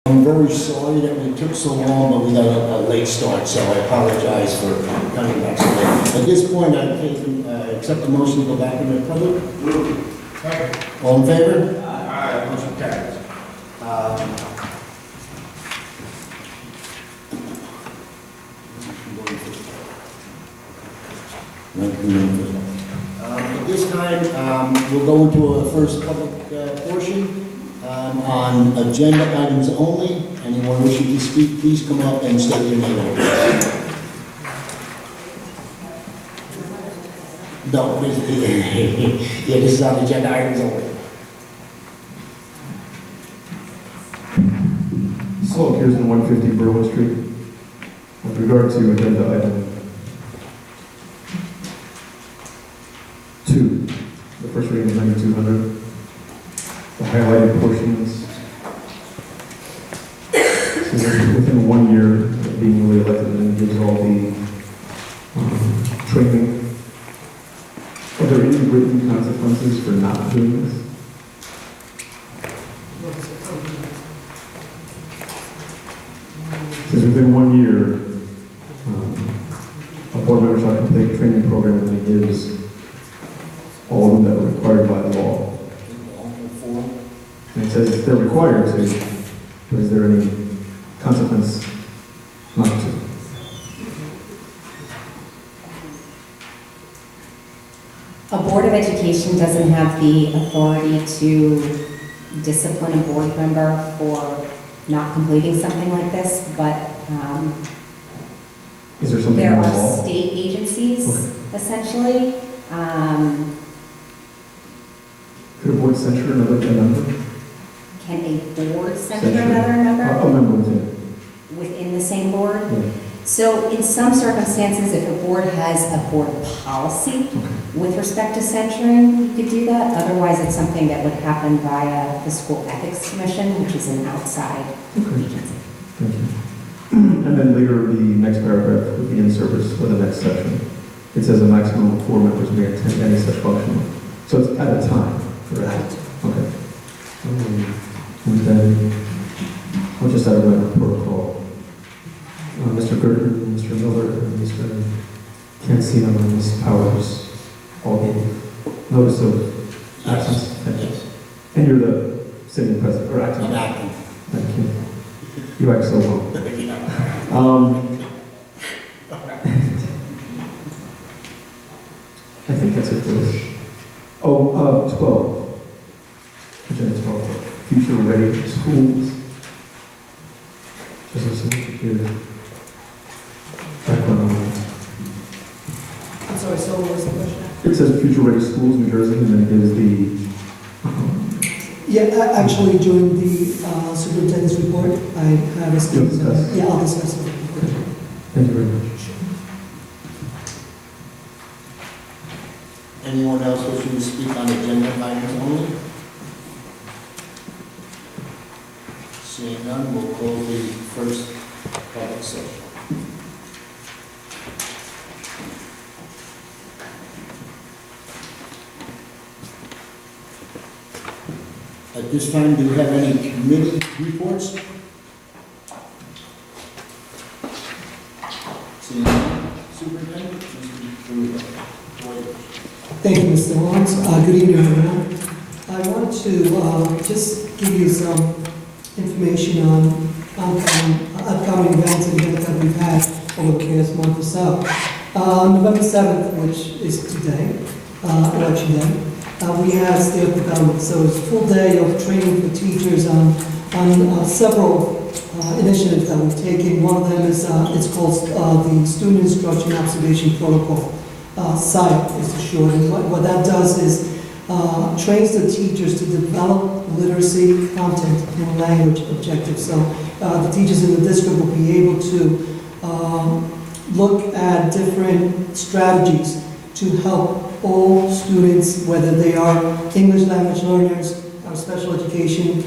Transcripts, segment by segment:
I'm very sorry that we took so long, but we got a late start, so I apologize for coming back so late. At this point, I can accept the motion to go back into the public. All in favor? Aye. Motion carries. At this time, we'll go into a first public portion. On agenda items only. Anyone wishing to speak, please come up and state your name. No, yeah, this is on agenda items only. So here's in 150 Berwyn Street. With regard to agenda item 2, the first reading of 9200. The highlighted portions, so within 1 year of being newly elected, and gives all the training. Are there any written consequences for not doing this? Because within 1 year, a board member shall complete a training program and it gives all of them that are required by law. And it says they're required to, but is there any consequence not to? A Board of Education doesn't have the authority to discipline a board member for not completing something like this, but Is there something there in the are law? state agencies, essentially. Could a board censure another member? Can a board censure another member A member within. within the same board? Yeah. So in some circumstances, if a board has a board policy Okay. with respect to censuring, you could do that. Otherwise, it's something that would happen via the School Ethics Commission, which is an outside Okay. agency. Thank you. And then later, the next paragraph would be in service for the next section. It says a maximum of 4 members may attend any such function. So it's at a time, correct? Okay. And then, I'll just add a matter of protocol. Mr. Gerton, Mr. Miller, and Mr. Cancino, and Ms. Powers all gave notice of absence. Yes. And you're the sitting president, or acting? I'm acting. Thank you. You act so well. I think that's it for this. 12. Agenda 12. Future ready schools. Just listen to your background on that. I'm sorry, so what was the question? It says future ready schools, New Jersey, and then it gives the, Yeah, actually, during the superintendent's report, I have a You'll discuss? Yeah, I'll discuss it. thank you very much. Anyone else wishing to speak on agenda items only? Seeing none, we'll close the first public session. At this time, do we have any committee reports? Seeing none, Superintendent, Mr. Boyd. Thank you, Mr. Lawrence. Good evening, everyone. I want to just give you some information on upcoming events and events that we've had over the past month or so. November 7th, which is today, election day, we have staff development. So it's a full day of training for teachers on several initiatives that we've taken. One of them is it's called the Student Instruction Observation Protocol. SIPE is the short. And what that does is trains the teachers to develop literacy content and language objectives. So the teachers in the district will be able to look at different strategies to help all students, whether they are English language learners, or special education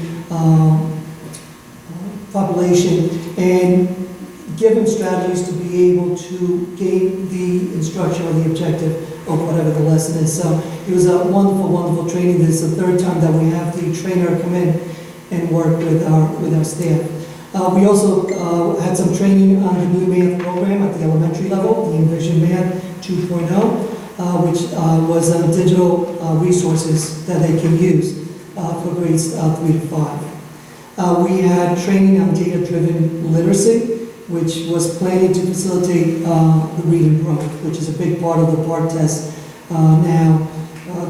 population, and give them strategies to be able to gain the instruction or the objective of whatever the lesson is. So it was a wonderful, wonderful training. This is the third time that we have the trainer come in and work with our staff. We also had some training on the new math program at the elementary level, the Envision Math 2.0, which was digital resources that they can use for grades 3 to 5. We had training on data-driven literacy, which was planning to facilitate the reading growth, which is a big part of the PART test now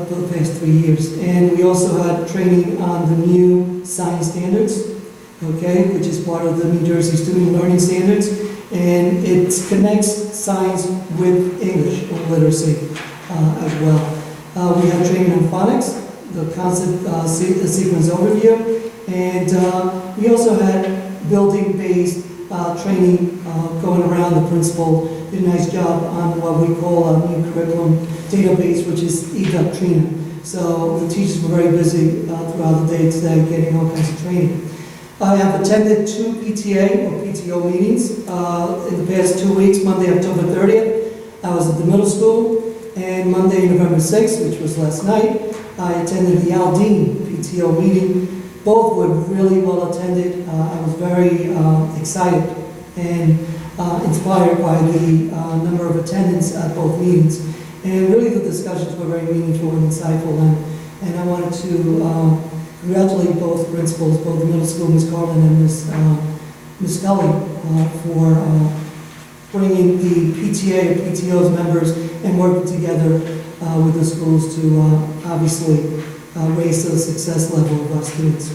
for the past 3 years. And we also had training on the new science standards, okay, which is part of the New Jersey Student Learning Standards, and it connects science with English literacy as well. We had training on phonics, the concept sequence overview, and we also had building-based training going around. The principal did a nice job on what we call a new curriculum database, which is eDoctrina. So the teachers were very busy throughout the day today getting all kinds of training. I have attended 2 PTA or PTO meetings in the past 2 weeks. Monday, October 30th, I was at the middle school, and Monday, November 6th, which was last night, I attended the Aldine PTO meeting. Both were really well attended. I was very excited and inspired by the number of attendants at both meetings. And really the discussions were very meaningful and insightful, and I wanted to congratulate both principals, both the middle school, Ms. Carlin and Ms. Scully, for bringing the PTA or PTO's members and working together with the schools to obviously raise the success level of our students.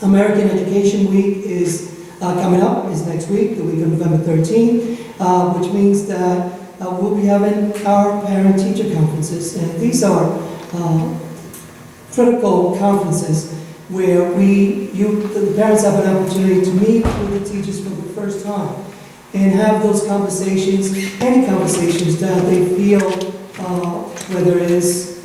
American Education Week is coming up, is next week, the week of November 13th, which means that we'll be having our parent-teacher conferences, and these are critical conferences where the parents have an opportunity to meet with the teachers for the first time and have those conversations, any conversations that they feel, whether it is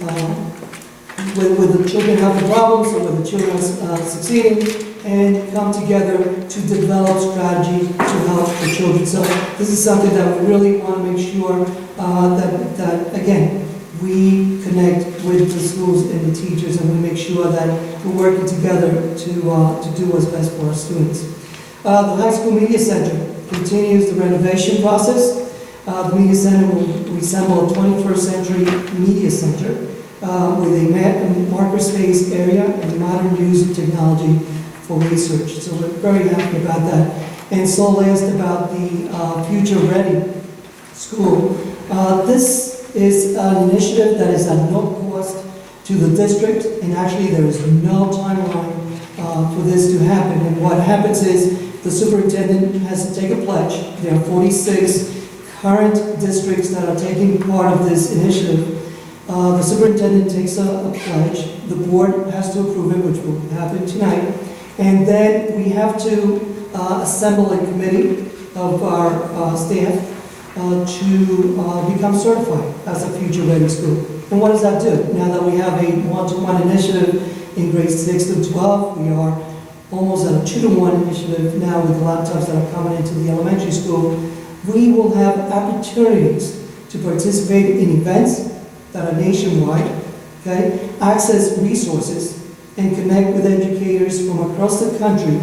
where the children have problems or where the children are succeeding, and come together to develop strategy to help the children. So this is something that we really want to make sure that again, we connect with the schools and the teachers, and we make sure that we're working together to do what's best for our students. The High School Media Center continues the renovation process. The Media Center will resemble a 21st century media center with a marker space area and modern use of technology for research. So we're very happy about that. And so last about the Future Ready School. This is an initiative that is at no cost to the district, and actually there is no timeline for this to happen. And what happens is the superintendent has to take a pledge. There are 46 current districts that are taking part of this initiative. The superintendent takes a pledge. The board has to approve it, which will happen tonight. And then we have to assemble a committee of our staff to become certified as a Future Ready School. And what does that do? Now that we have a one-to-one initiative in grades 6 to 12, we are almost at a 2-to-1 initiative now with the laptops that are coming into the elementary school. We will have opportunities to participate in events that are nationwide, okay, access resources, and connect with educators from across the country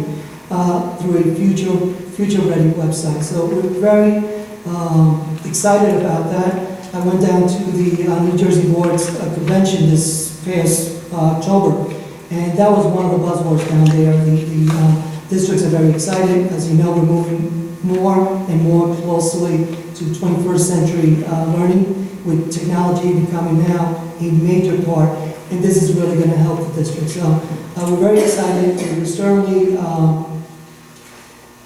through a Future Ready website. So we're very excited about that. I went down to the New Jersey Board's convention this past October, and that was one of the buzzwords down there. The districts are very excited. As you know, we're moving more and more closely to 21st century learning, with technology becoming now a major part, and this is really going to help the district. So we're very excited, and we'll certainly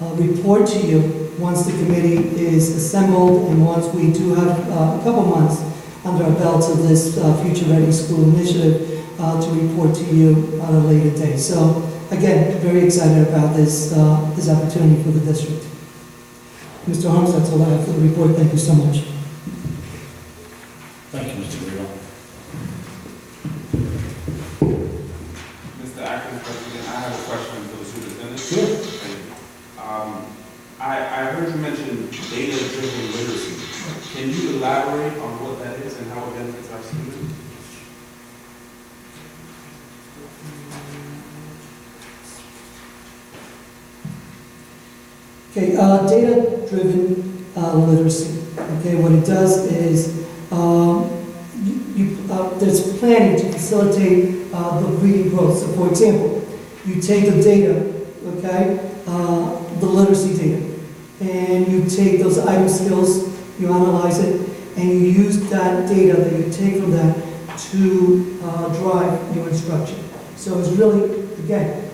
report to you once the committee is assembled and once we do have a couple months under our belts of this Future Ready School initiative to report to you at a later date. So again, very excited about this opportunity for the district. Mr. Holmes, that's all I have for the report. Thank you so much. Thank you, Mr. Guerrero. Mr. Acting President, I have a question for the superintendent. Sure. I heard you mention data-driven literacy. Can you elaborate on what that is and how it benefits our students? Okay, data-driven literacy. Okay, what it does is there's planning to facilitate the reading growth. So, for example, you take the data, okay, the literacy data, and you take those item skills, you analyze it, and you use that data that you take from that to drive your instruction. So it's really, again,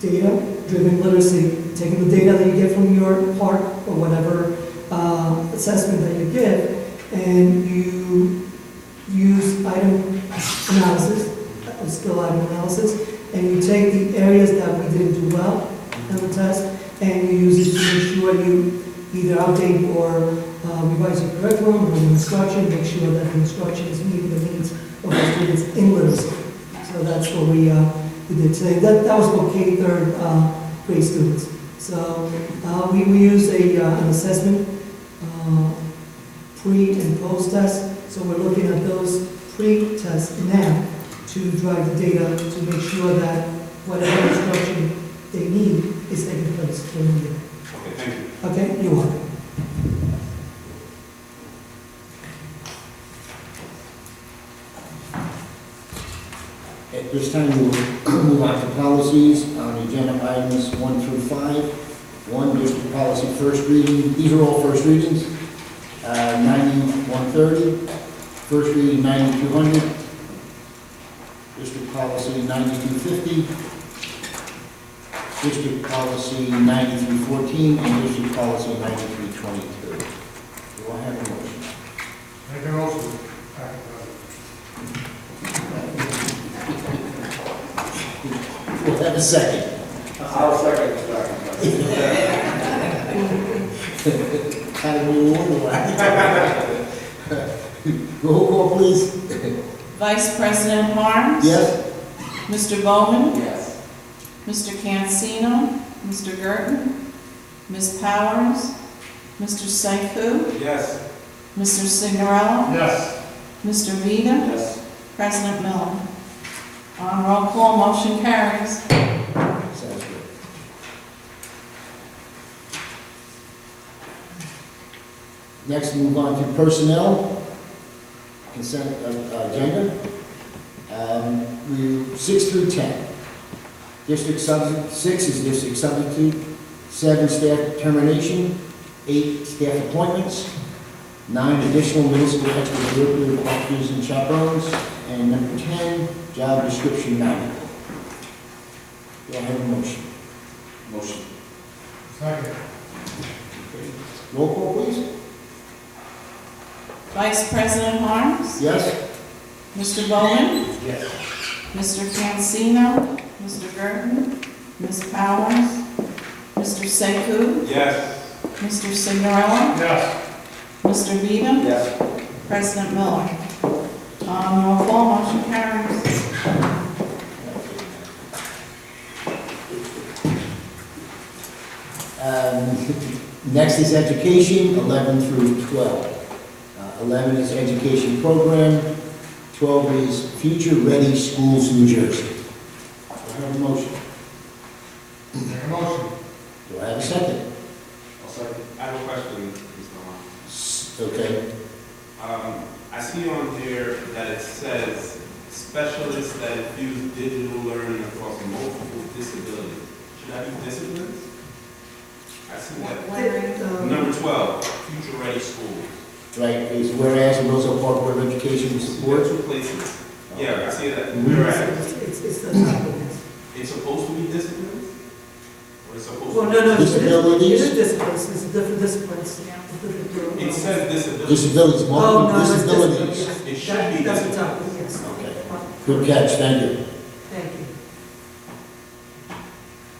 data-driven literacy, taking the data that you get from your park or whatever assessment that you give, and you use item analysis, skill item analysis, and you take the areas that we didn't do well in the test, and you use it to make sure you either update or revise your curriculum or your instruction, make sure that the instruction is meeting the needs of the students in literacy. So that's what we did today. That was for K-3 grade students. So we use an assessment, pre and post test. So we're looking at those pre-tests now to drive the data to make sure that whatever instruction they need is taking place during the year. Okay, thank you. Okay, you're welcome. At this time, we'll move on to policies on agenda items 1 through 5. 1, district policy first reading. These are all first readings. 9130, first reading 9200, district policy 9250, district policy 9314, and district policy 9322. Do I have a motion? Make a motion. We'll have a second. I'll second that. Kind of a little roll call, please. Vice President Harms? Yes? Mr. Bowman? Yes. Mr. Cancino? Mr. Gerton? Ms. Powers? Mr. Seifu? Yes. Mr. Signorella? Yes. Mr. Vita? Yes. President Miller? On roll call, motion carries. Sounds good. Next, we move on to personnel, consent agenda. 6 through 10. District substitute, 6 is district substitute, 7 staff termination, 8 staff appointments, 9 additional middle school extracurricular activities and chaperones, and number 10, job description manual. Do I have a motion? Motion. Second. Roll call, please. Vice President Harms? Yes? Mr. Bowman? Yes. Mr. Cancino? Mr. Gerton? Ms. Powers? Mr. Seifu? Yes. Mr. Signorella? Yes. Mr. Vita? Yes. President Miller? On roll call, motion carries. Next is education, 11 through 12. 11 is education program, 12 is Future Ready Schools, New Jersey. Do I have a motion? Make a motion. Do I have a second? I'll second. I have a question, Mr. Harms. Okay. I see on here that it says specialists that infuse digital learning across multiple disabilities. Should I do disciplines? I see that. Number 12, future ready schools. Right, is whereas the Roselle Park Board of Education There supports. are 2 places. Yeah, I see that. Mhm. Whereas, It's the top of this. it's supposed to be disciplines? Or it's supposed Well, to no, be? no, Disabilities? it is disciplines, it's different disciplines. It says disabilities. Disabilities, Oh, multiple no, it's disabilities. disabilities. It should be That's the disabilities. top, yes. Okay. Good catch, thank you. Thank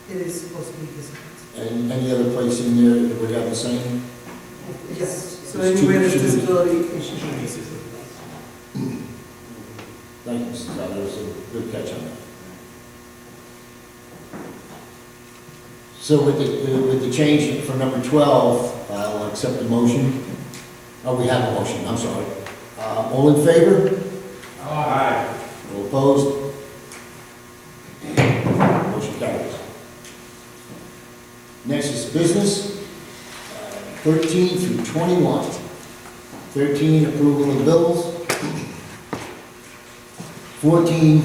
you. It is supposed to be disciplines. And any other place in there that would have the same? Yes, so It's anywhere there's should be- disability, it should Should be be disciplines. disciplines. Thank you, Mr. Tyler, that was a good catch on that. So with the change for number 12, I'll accept the motion. Oh, we have a motion, I'm sorry. All in favor? Aye. All opposed? Motion carries. Next is business. 13 through 21. 13, approval of bills. 14,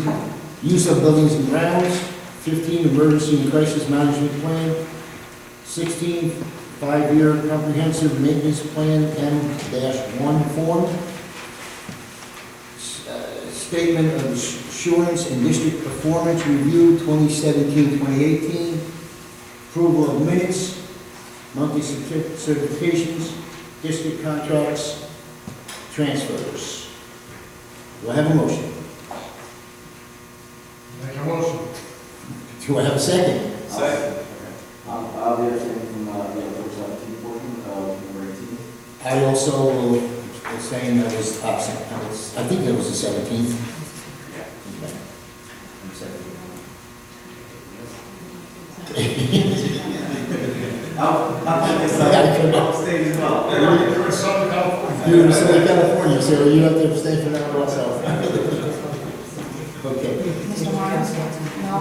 use of buildings and grounds. 15, emergency and crisis management plan. 16, 5-year comprehensive maintenance plan, M-1 form. Statement of assurance and district performance review 2017-2018. Approval of minutes, monthly certifications, district contracts, transfers. Do I have a motion? Make a motion. Do I have a second? Second. I'll be abstaining from the October 17th portion of number 18. I also will abstain, I was absent, I think it was the 17th. Yeah. Okay. I'm second. I'll abstain as well. You're in Southern California. You're in Southern California, so you have to abstain from that one also. Okay. Mr. Myers? No,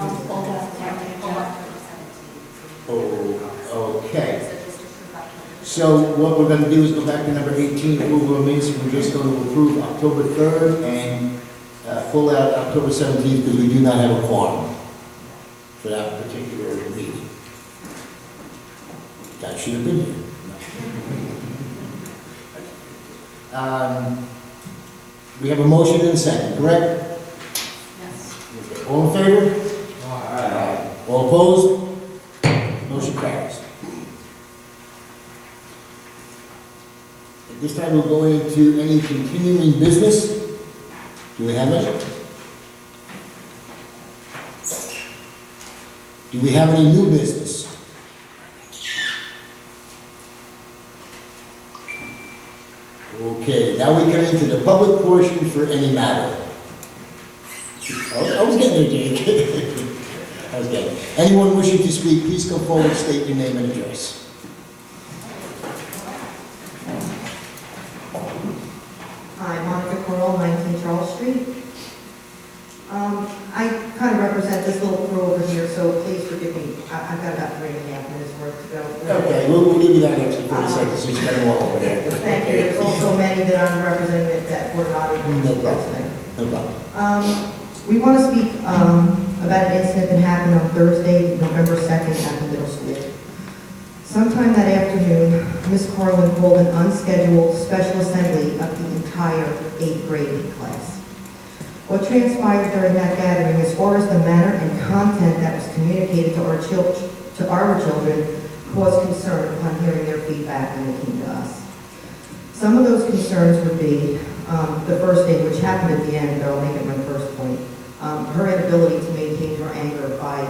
Oh, okay. So what we're gonna do is go back to number 18, approval of minutes. We're just going to approve October 3rd and pull out October 17th because we do not have a quorum for that particular meeting. That should have been here. We have a motion and a second, correct? Yes. Okay. All in favor? Aye. All opposed? Motion carries. At this time, we'll go into any continuing business. Do we have it? Do we have any new business? Okay, now we get into the public portion for any matter. I was getting there, Jake. I was getting. Anyone wishing to speak, please come forward, state your name and address. Hi, Monica Corral, 19 Charles Street. I kind of represent this little crew over here, so please forgive me. I've got about 3.5 minutes worth to go. Okay, we'll give you that extra 30 seconds, so you can walk over there. Thank you. There's also many that I'm representing that were not able No to problem. tonight. No problem. We want to speak about an incident that happened on Thursday, November 2nd at the middle school. Sometime that afternoon, Ms. Carlin called an unscheduled special assembly of the entire 8th grade class. What transpired during that gathering, as far as the manner and content that was communicated to our children, caused concern upon hearing their feedback when it came to us. Some of those concerns would be the first thing, which happened at the end, but I'll make it my first point, her inability to maintain her anger by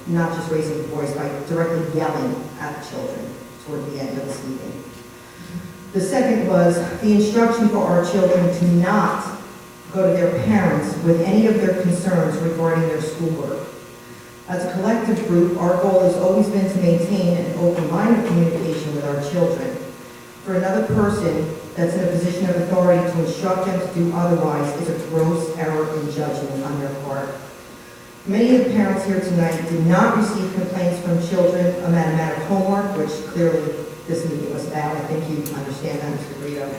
not just raising her voice, by directly yelling at the children toward the end of the evening. The second was the instruction for our children to not go to their parents with any of their concerns regarding their schoolwork. As a collective group, our goal has always been to maintain an open line of communication with our children. For another person that's in a position of authority to instruct them to do otherwise is a gross error in judgment on their part. Many of the parents here tonight did not receive complaints from children about a matter of homework, which clearly this meeting was about. I think you understand that, Mr. Brito.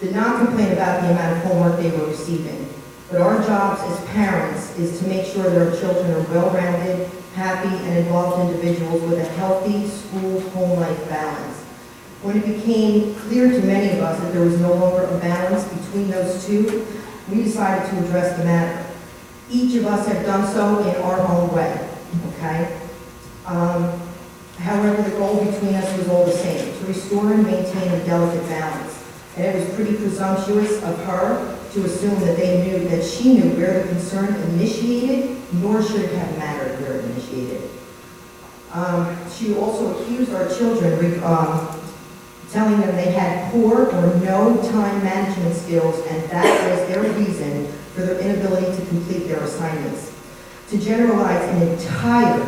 Did not complain about the amount of homework they were receiving. But our jobs as parents is to make sure that our children are well-rounded, happy, and involved individuals with a healthy school-home life balance. When it became clear to many of us that there was no longer a balance between those two, we decided to address the matter. Each of us have done so in our own way, okay? However, the goal between us was all the same, to restore and maintain a delicate balance. And it was pretty presumptuous of her to assume that she knew where the concern initiated, nor should it have mattered where it initiated. She also accused our children, telling them they had poor or no time management skills, and that was their reason for their inability to complete their assignments. To generalize an entire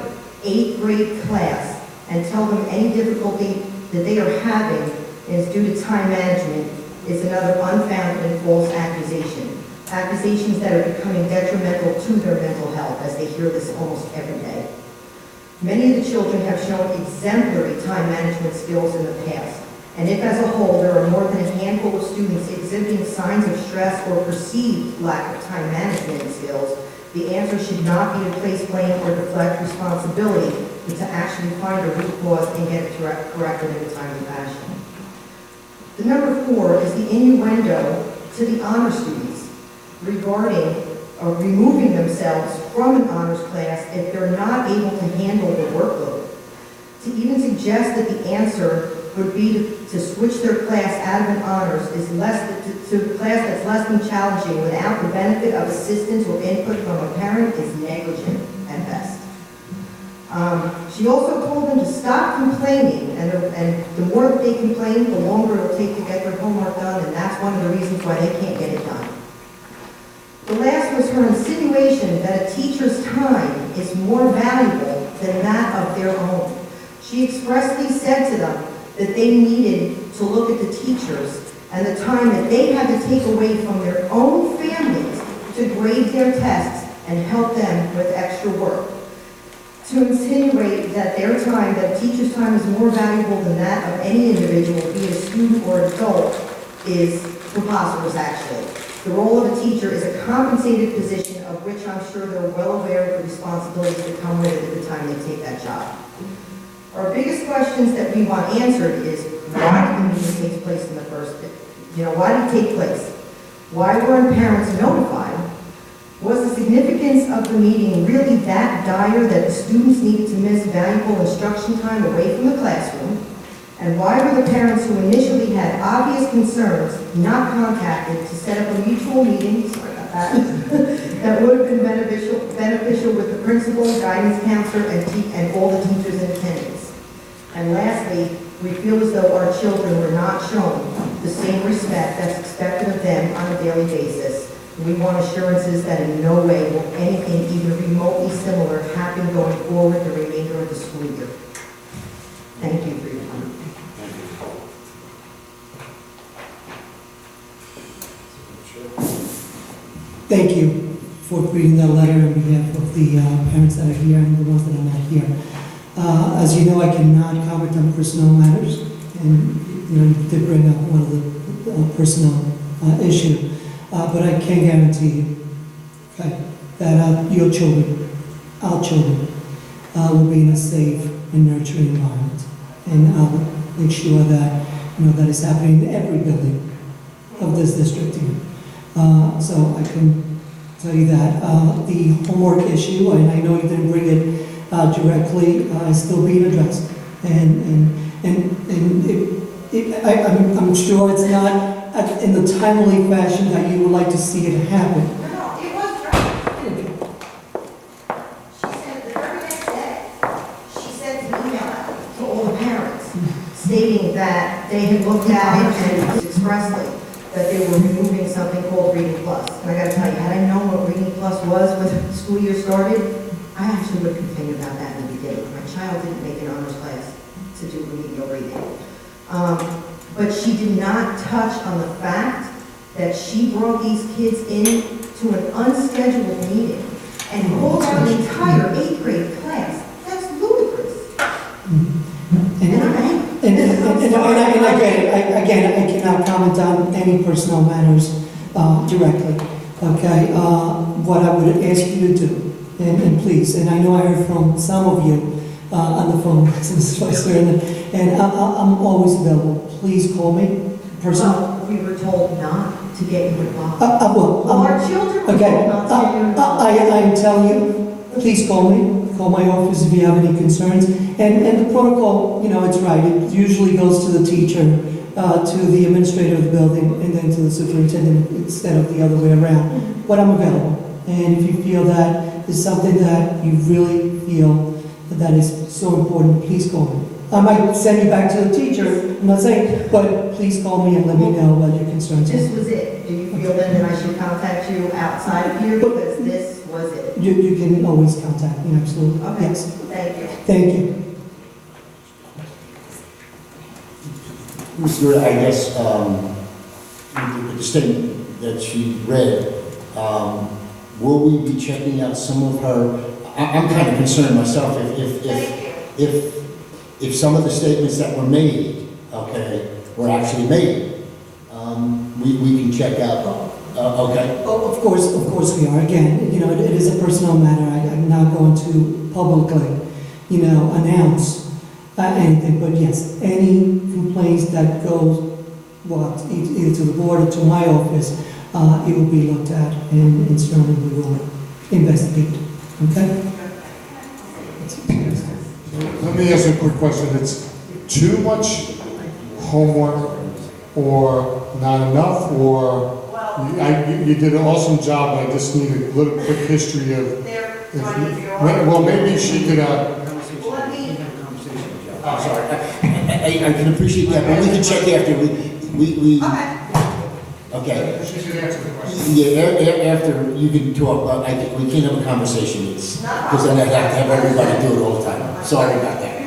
8th grade class and tell them any difficulty that they are having is due to time management is another unfounded and false accusation. Accusations that are becoming detrimental to their mental health, as they hear this almost every day. Many of the children have shown exemplary time management skills in the past, and if as a whole there are more than a handful of students exhibiting signs of stress or perceived lack of time management skills, the answer should not be to place blame or deflect responsibility, but to actually find a root cause and get it corrected in a timely fashion. The number 4 is the innuendo to the honor students regarding removing themselves from an honors class if they're not able to handle the workload. To even suggest that the answer would be to switch their class out of an honors is to a class that's less than challenging without the benefit of assistance or input from a parent is negligent at best. She also told them to stop complaining, and the more that they complain, the longer it'll take to get their homework done, and that's one of the reasons why they can't get it done. The last was her insinuation that a teacher's time is more valuable than that of their own. She expressly said to them that they needed to look at the teachers and the time that they had to take away from their own families to grade their tests and help them with extra work. To insinuate that their time, that a teacher's time is more valuable than that of any individual, be it a student or adult, is preposterous actually. The role of a teacher is a compensated position of which I'm sure they're well aware of the responsibilities that come with it at the time they take that job. Our biggest questions that we want answered is why did the meeting take place in the first place? Why did it take place? Why weren't parents notified? Was the significance of the meeting really that dire that the students needed to miss valuable instruction time away from the classroom? And why were the parents who initially had obvious concerns not contacted to set up a mutual meeting, sorry about that, that would have been beneficial with the principal, guidance counselor, and all the teachers in attendance? And lastly, we feel as though our children were not shown the same respect that's expected of them on a daily basis. We want assurances that in no way will anything even remotely similar happen going forward the remainder of the school year. Thank you for your time. Thank you for reading that letter on behalf of the parents that are here and the ones that are not here. As you know, I cannot comment on personal matters, and you did bring up one of the personal issue. But I can guarantee you, okay, that your children, our children, will be in a safe and nurturing environment. And I'll make sure that, that is happening in every building of this district here. So I can tell you that the homework issue, and I know you didn't bring it directly, is still being addressed. I'm sure it's not in the timely fashion that you would like to see it happen. No, it was right. She said the very next day, she sent an email out to all the parents stating that they had looked at it and expressly that they were removing something called Reading Plus. And I gotta tell you, had I known what Reading Plus was when the school year started, I actually would have complained about that in the beginning. My child didn't make an honors class to do remedial reading. But she did not touch on the fact that she brought these kids in to an unscheduled meeting and pulled out an entire 8th grade class. That's ludicrous. And I get it. Again, I cannot comment on any personal matters directly. Okay, what I would ask you to do, and please, and I know I heard from some of you on the phone, Mrs. Schweitzer, and I'm always available. Please call me personally. Well, we were told not to get you involved. Well, Our children were okay, told not to get you involved. I am telling you, please call me. Call my office if you have any concerns. And the protocol, it's right. It usually goes to the teacher, to the administrator of the building, and then to the superintendent instead of the other way around. But I'm available. And if you feel that is something that you really feel that is so important, please call me. I might send you back to the teacher, I'm not saying, but please call me and let me know what your concerns are. This was it. Do you feel then that I should contact you outside of here because this was it? You can always contact me, absolutely. Okay. Yes. Thank you. Thank you. Mr. I guess, the statement that she read, will we be checking out some of her I'm kind of concerned myself if some of the statements that were made, okay, were actually made. We can check out, okay? Oh, of course we are. Again, you know, it is a personal matter. I'm not going to publicly, you know, announce anything, but yes, any complaints that goes, either to the board or to my office, it will be looked at and certainly we will investigate, okay? Let me ask you a quick question. It's too much homework or not enough, or you did an awesome job, I just need a little quick history of... Well, maybe she could... I'm sorry. I can appreciate that, but we can check after. Okay. She should answer the question. Yeah, after you can talk, I think we can't have a conversation, because then I have to have everybody do it all the time. Sorry about that.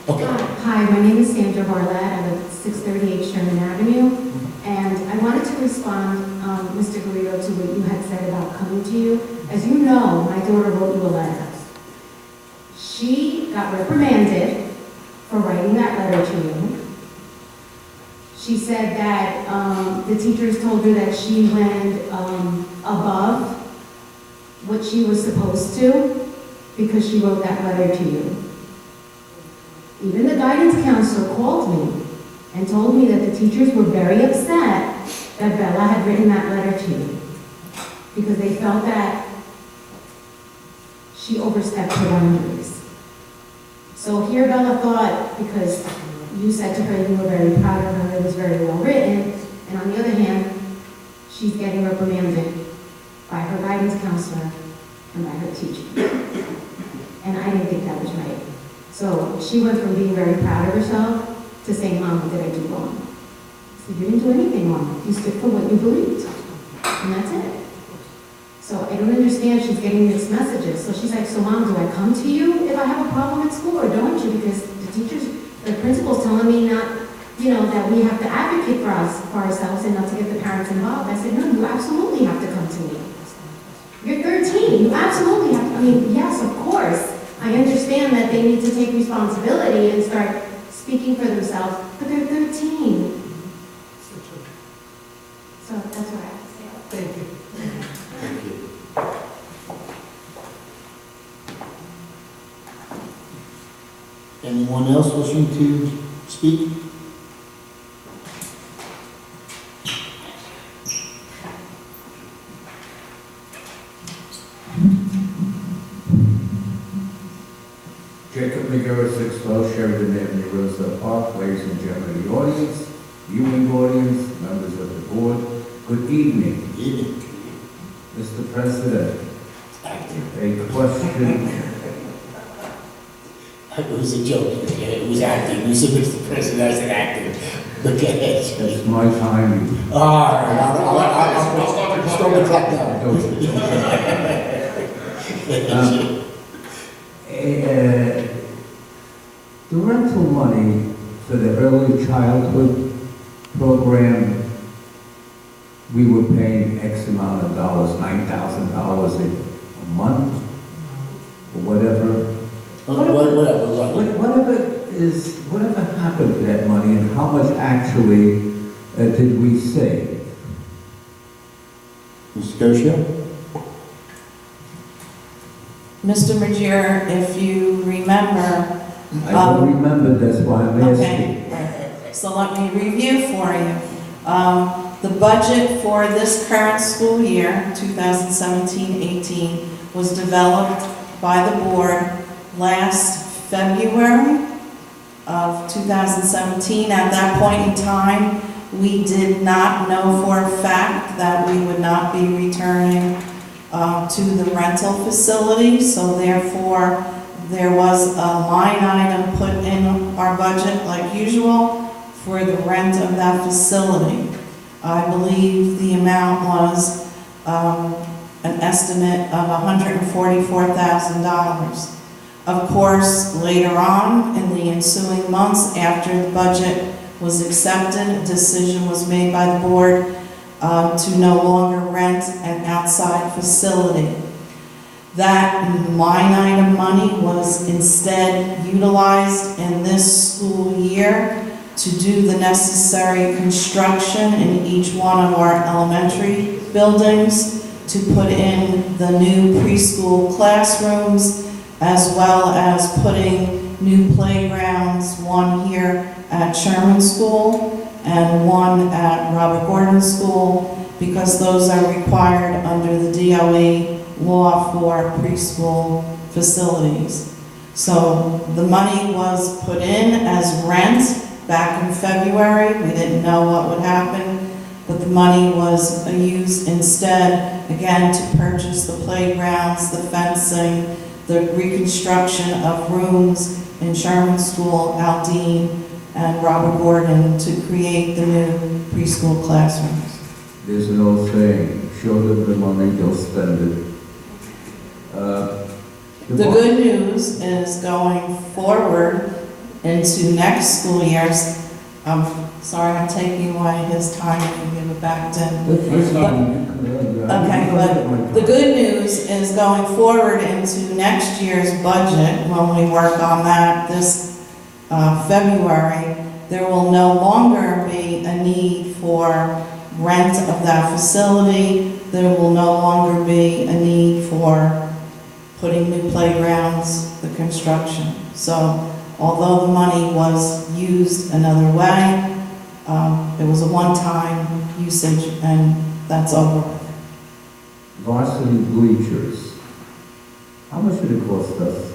Okay. Hi, my name is Sandra Barlett. I live at 638 Sherman Avenue. And I wanted to respond, Mr. Guido, to what you had said about coming to you. As you know, my daughter wrote you a letter. She got reprimanded for writing that letter to you. She said that the teachers told her that she went above what she was supposed to because she wrote that letter to you. Even the guidance counselor called me and told me that the teachers were very upset that Bella had written that letter to you because they felt that she overstepped her boundaries. So here Bella thought, because you said to her you were very proud of her, it was very well written, and on the other hand, she's getting reprimanded by her guidance counselor and by her teacher. And I didn't think that was right. So she went from being very proud of herself to saying, Mom, what did I do wrong? So you didn't do anything wrong. You stood for what you believed. And that's it. So I don't understand, she's getting mixed messages. So she's like, so Mom, do I come to you if I have a problem at school or don't you? Because the teachers, the principal's telling me not, you know, that we have to advocate for ourselves and not to get the parents involved. I said, no, you absolutely have to come to me. You're 13, you absolutely have to, I mean, yes, of course. I understand that they need to take responsibility and start speaking for themselves, but they're 13. So that's what I have to say. Thank you. Thank you. Anyone else wishing to speak? Jacob McGarrett, 612 Sheridan Avenue, Roosevelt Park. Ladies and gentlemen of the audience, viewing audience, members of the board, good evening. Evening. Mr. President, a question. It was a joke. It was acting. You said Mr. President, I said acting. Okay. It's my time. All right. I'll start the clock now. The rental money for the early childhood program, we were paying X amount of dollars, $9,000 a month, or whatever. Whatever happened to that money, and how much actually did we save? Mr. Garcia? Mr. Major, if you remember. I don't remember, that's why I'm asking. Okay, so let me review for you. The budget for this current school year, 2017-18, was developed by the board last February of 2017. At that point in time, we did not know for a fact that we would not be returning to the rental facility, so therefore there was a line item put in our budget like usual for the rent of that facility. I believe the amount was an estimate of $144,000. Of course, later on in the ensuing months after the budget was accepted, a decision was made by the board to no longer rent an outside facility. That line item money was instead utilized in this school year to do the necessary construction in each one of our elementary buildings, to put in the new preschool classrooms, as well as putting new playgrounds, one here at Sherman School and one at Robert Gordon School, because those are required under the DOE law for preschool facilities. So the money was put in as rent back in February. We didn't know what would happen, but the money was used instead, again, to purchase the playgrounds, the fencing, the reconstruction of rooms in Sherman School, Aldine, and Robert Gordon to create the new preschool classrooms. There's an old saying, show them the money, they'll spend it. The good news is going forward into next school years. I'm sorry, I'm taking away his time and give it back to him. Okay, but the good news is going forward into next year's budget, when we work on that this February, there will no longer be a need for rent of that facility. There will no longer be a need for putting new playgrounds, the construction. So although the money was used another way, it was a one-time usage, and that's over. Varsity bleachers. How much did it cost us?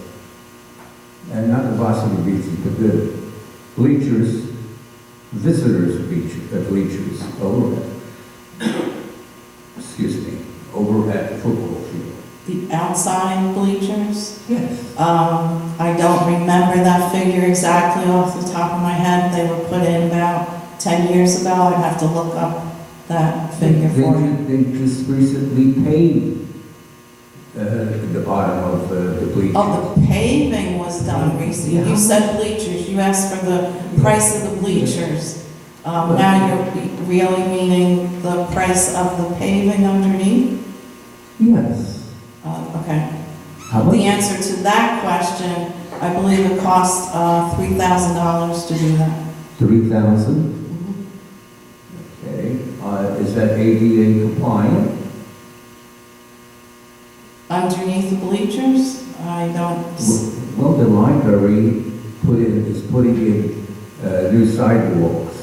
And not the varsity bleachers, but the bleachers, visitors bleachers over at the football field. The outside bleachers? Yes. I don't remember that figure exactly off the top of my head. They were put in about 10 years ago. I'd have to look up that figure for you. They just recently paved the bottom of the bleachers. Oh, the paving was done recently. Yeah. You said bleachers. You asked for the price of the bleachers. Now you're really meaning the price of the paving underneath? Yes. Okay. How much? The answer to that question, I believe it cost $3,000 to do that. 3,000? Okay. Is that ADA compliant? Underneath the bleachers? I don't... Well, the library is putting in new sidewalks,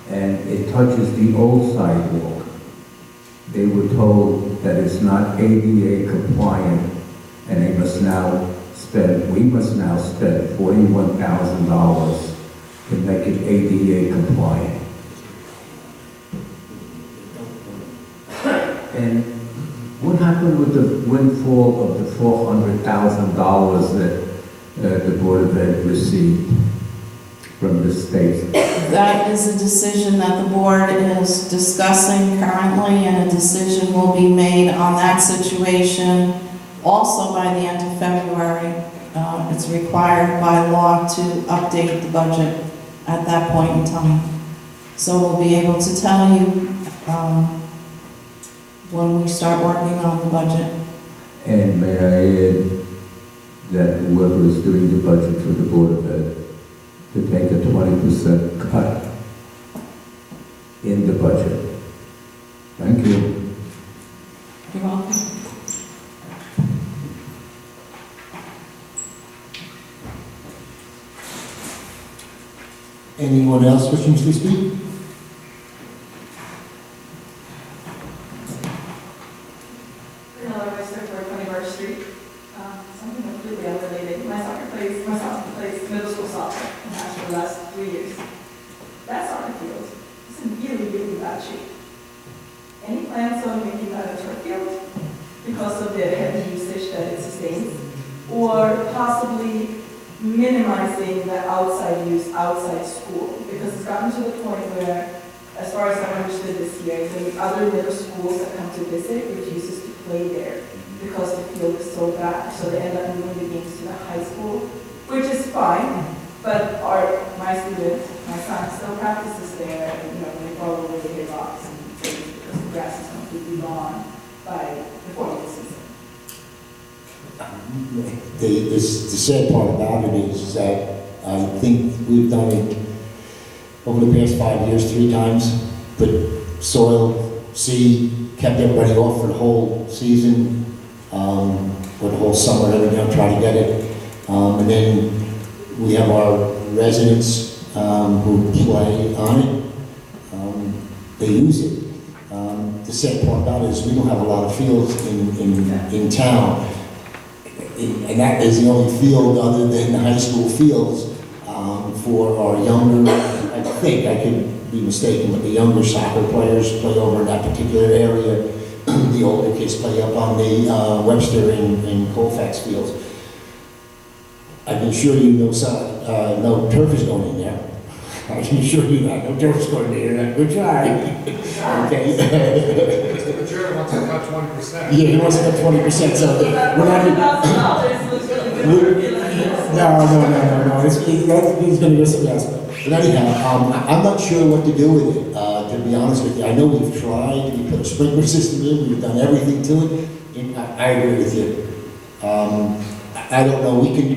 and it touches the old sidewalk. They were told that it's not ADA compliant, and we must now spend $41,000 to make it ADA compliant. And what happened with the windfall of the $400,000 that the Board of Ed received from the state? That is a decision that the board is discussing currently, and a decision will be made on that situation also by the end of February. It's required by law to update the budget at that point in time. So we'll be able to tell you when we start working on the budget. And may I add that whoever is doing the budget for the Board of Ed to take a 20% cut in the budget. Thank you. You're welcome. Anyone else wishing to speak? Something completely unrelated. My son plays middle school soccer and has for the last 3 years. That soccer field is in really, really bad shape. Any plans on making that a turf field because of the heavy usage that it sustains? Or possibly minimizing the outside use outside school? Because it's gotten to the point where, as far as I understood this year, the other middle schools that come to visit refuses to play there because the field is so bad. So they end up moving the games to the high school, which is fine. But my son still practices there, and they probably hit rocks and things because the grass is completely gone by the following season. the sad part about it is that I think we've done it over the past 5 years 3 times, put soil, seed, kept everybody off for the whole season, or the whole summer, try to get it. And then we have our residents who play on it. They use it. The sad part about it is we don't have a lot of fields in town. And that is the only field other than the high school fields for our younger, I think, I could be mistaken, but the younger soccer players play over in that particular area. The older kids play up on the Webster and Colfax fields. I can assure you no turf is going in there. I can assure you that no turf is going in there. Good try. Okay. The chair wants to cut 20%. Yeah, he wants to cut 20%, so we're not even... No. He's going to go something else. But anyhow, I'm not sure what to do with it, to be honest with you. I know we've tried, we put a sprinkler system in, we've done everything to it, and I agree with you. I don't know, we can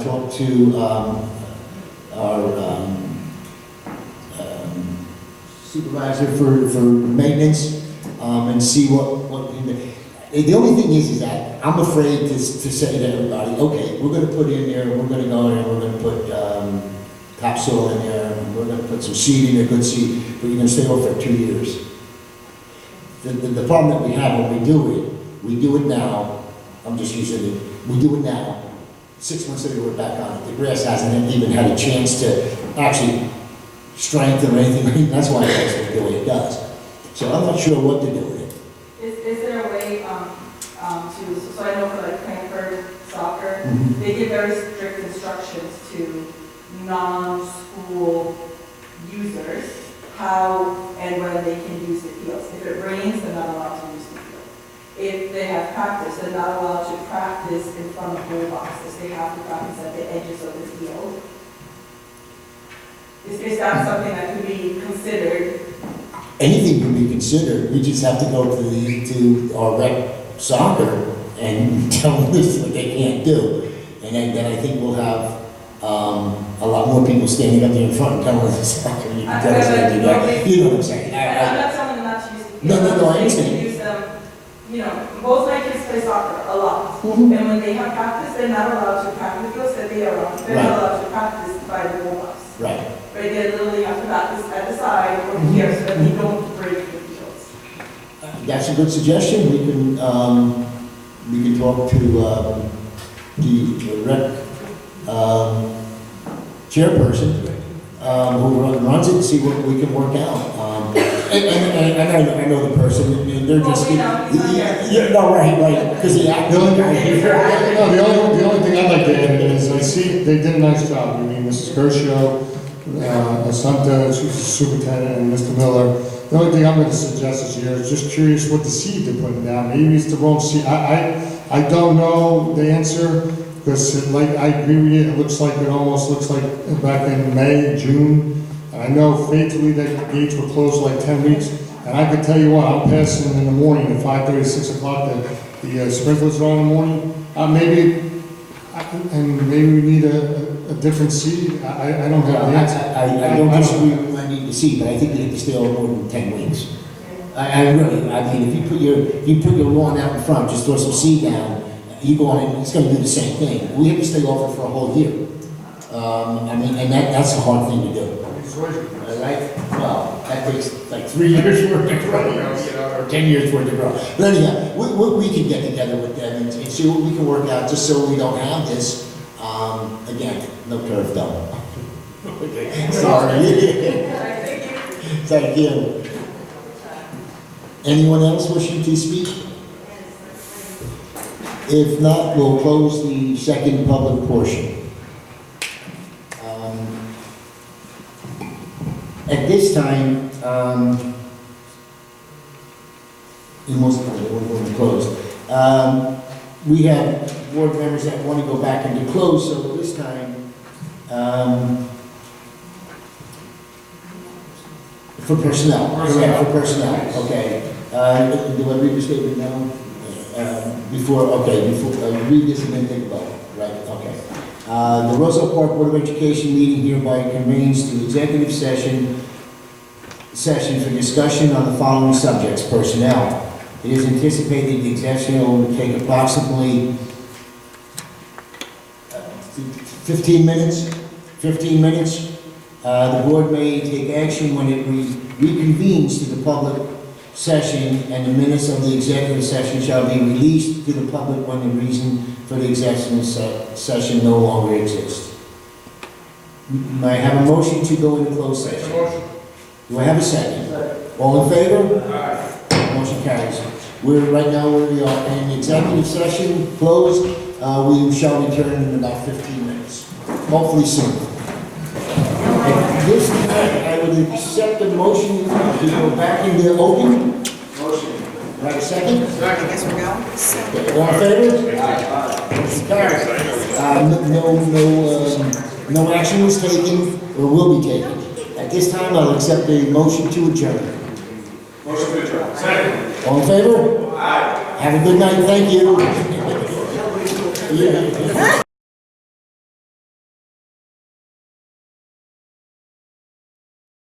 talk to our supervisor for maintenance and see what the only thing is that I'm afraid to say to everybody, okay, we're going to put in there, we're going to go in there, we're going to put topsoil in there, and we're going to put some seed in there, good seed, but you're going to stay off for 2 years. The problem that we have when we do it now, I'm just using it, we do it now, 6 months later we're back on it. The grass hasn't even had a chance to actually strengthen or anything, that's why it looks the way it does. So I'm not sure what to do with it. Is there a way so I know for like Frankfurt soccer, Mhm. they give very strict instructions to non-school users how and when they can use the fields. If it rains, they're not allowed to use the field. If they have practice, they're not allowed to practice in front of goal boxes. They have to practice at the edges of the field. Is that something that could be considered? Anything can be considered, we just have to go to our rec soccer and tell them this is what they can't do. And then I think we'll have a lot more people standing up there in front and telling us it's soccer. You can tell us what to do that. You know what I'm saying? I'm not telling them not to use the field. No, I They can understand. use them, both my kids play soccer a lot. Mhm. And when they have practice, they're not allowed to practice the fields that they are on. They're not Right. allowed to practice by the goal box. Right. Right, they literally have to practice at the side or here so that they don't break the fields. That's a good suggestion. We can talk to the rec chairperson who runs it and see what we can work out. And I know the person, and they're just... right, because the acting guy here. The only thing I'd like to add is I see they did a nice job. I mean, Mrs. Gershow, Assumpta, Superintendent, and Mr. Miller. The only thing I'm going to suggest this year is just curious what the seed they're putting down. Maybe it's the wrong seed. I don't know the answer because, I agree with you. It almost looks like back in May, June. And I know faithfully that the gates were closed like 10 weeks. And I can tell you what, I'm passing in the morning at 5:30, 6 o'clock. The sprinklers are on in the morning. Maybe we need a different seed. I don't have the answer. I don't disagree with I need to see, but I think you have to stay on more than 10 weeks. I mean, if you put your lawn out in front, just throw some seed down, you go on and it's going to do the same thing. We have to stay off it for a whole year. And that's a hard thing to do. Right? Well, that takes like 3 years worth of grow, or 10 years worth of grow. But anyhow, we can get together with them and see what we can work out, just so we don't have this. Again, no turf though. Sorry. Thank you. Anyone else wishing to speak? If not, we'll close the second public portion. At this time, we're closed. We have board members that want to go back into close, so this time, for personnel, correct, for personnel, okay. Do I read the statement now? before, read this and then think about it, right, okay. The Roselle Park Board of Education meeting hereby convenes to executive session for discussion on the following subjects: personnel. It is anticipated the executive will take approximately 15 minutes. 15 minutes. The board may take action when it reconvenes to the public session, and the minutes of the executive session shall be released to the public when the reason for the executive session no longer exists. May I have a motion to go into closed session? Do I have a second? All in favor? Motion carries. We're right now where we are in executive session, closed. We shall return in about 15 minutes, hopefully soon. At this time, I would accept the motion to go back into open. Motion. Do I have a second? Second. I guess we're going. Okay, all in favor? Motion carries. No action was taken or will be taken. At this time, I'll accept the motion to adjourn. Motion to adjourn. Second. All in favor? Aye. Have a good night, thank you. Yeah.